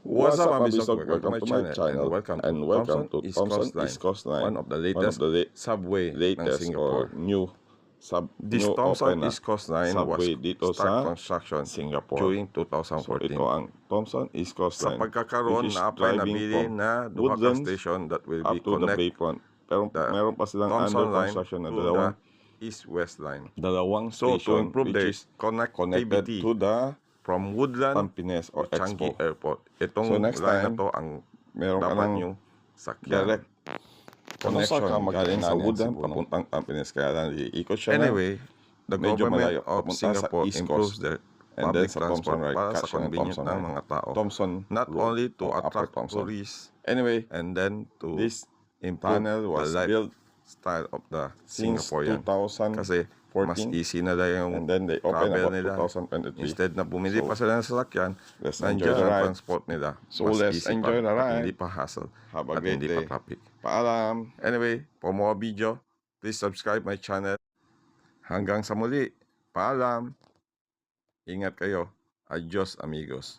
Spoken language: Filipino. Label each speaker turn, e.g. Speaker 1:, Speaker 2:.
Speaker 1: What's up, Abisog? Welcome to my channel and welcome to Thompson East Coast Line,
Speaker 2: one of the latest subway ng Singapore. This
Speaker 1: new
Speaker 2: Thompson
Speaker 1: open
Speaker 2: East Coast Line was
Speaker 1: subway dito
Speaker 2: start
Speaker 1: sa
Speaker 2: construction
Speaker 1: Singapore.
Speaker 2: during 2014.
Speaker 1: So ito ang Thompson East Coast
Speaker 2: Sa
Speaker 1: Line,
Speaker 2: pagkakaroon
Speaker 1: which is
Speaker 2: na apay
Speaker 1: driving
Speaker 2: nabili
Speaker 1: from
Speaker 2: na duha ka
Speaker 1: Woodlands
Speaker 2: station that will
Speaker 1: up
Speaker 2: be
Speaker 1: to the
Speaker 2: connect
Speaker 1: Bayfront. Pero
Speaker 2: the
Speaker 1: meron pa silang
Speaker 2: Thompson
Speaker 1: under
Speaker 2: line
Speaker 1: construction na
Speaker 2: to the
Speaker 1: dalawang
Speaker 2: East-West line.
Speaker 1: station
Speaker 2: So to improve the
Speaker 1: which is connected
Speaker 2: connectivity
Speaker 1: to the
Speaker 2: from Woodland
Speaker 1: Tampines or
Speaker 2: to Changi
Speaker 1: Expo.
Speaker 2: Airport. Itong
Speaker 1: So next
Speaker 2: line na
Speaker 1: time,
Speaker 2: to ang
Speaker 1: meron ka
Speaker 2: dapat
Speaker 1: ng
Speaker 2: nyo sakyan.
Speaker 1: direct connection galing sa Woodland
Speaker 2: Cebu, no?
Speaker 1: papuntang Tampines, kaya lang iikot siya
Speaker 2: Anyway, the
Speaker 1: medyo
Speaker 2: government
Speaker 1: malayo,
Speaker 2: of
Speaker 1: papunta sa
Speaker 2: Singapore
Speaker 1: East
Speaker 2: improves
Speaker 1: Coast.
Speaker 2: the
Speaker 1: And then
Speaker 2: public
Speaker 1: sa Thompson
Speaker 2: transport
Speaker 1: Ride,
Speaker 2: para sa
Speaker 1: cut siya ng
Speaker 2: convenience
Speaker 1: Thompson
Speaker 2: ng
Speaker 1: Ride.
Speaker 2: mga tao.
Speaker 1: Thompson
Speaker 2: Not
Speaker 1: Road
Speaker 2: only to
Speaker 1: or Upper
Speaker 2: attract
Speaker 1: Thompson.
Speaker 2: tourists
Speaker 1: Anyway,
Speaker 2: and then to
Speaker 1: this
Speaker 2: improve
Speaker 1: tunnel
Speaker 2: the
Speaker 1: was built
Speaker 2: lifestyle of the
Speaker 1: since
Speaker 2: Singaporean.
Speaker 1: 2014.
Speaker 2: Kasi mas easy na lang yung
Speaker 1: And then they opened
Speaker 2: travel
Speaker 1: about
Speaker 2: nila.
Speaker 1: 2023.
Speaker 2: Instead na bumili pa sila ng sasakyan,
Speaker 1: let's enjoy
Speaker 2: nandiyan
Speaker 1: the
Speaker 2: ang
Speaker 1: ride.
Speaker 2: transport nila.
Speaker 1: So
Speaker 2: Mas
Speaker 1: let's
Speaker 2: easy
Speaker 1: enjoy
Speaker 2: pa,
Speaker 1: the
Speaker 2: at
Speaker 1: ride.
Speaker 2: hindi pa hassle,
Speaker 1: Have a
Speaker 2: at
Speaker 1: great
Speaker 2: hindi
Speaker 1: day.
Speaker 2: pa traffic.
Speaker 1: Paalam.
Speaker 2: Anyway, for more video, please subscribe my channel. Hanggang sa muli, paalam. Ingat kayo. Adios, amigos.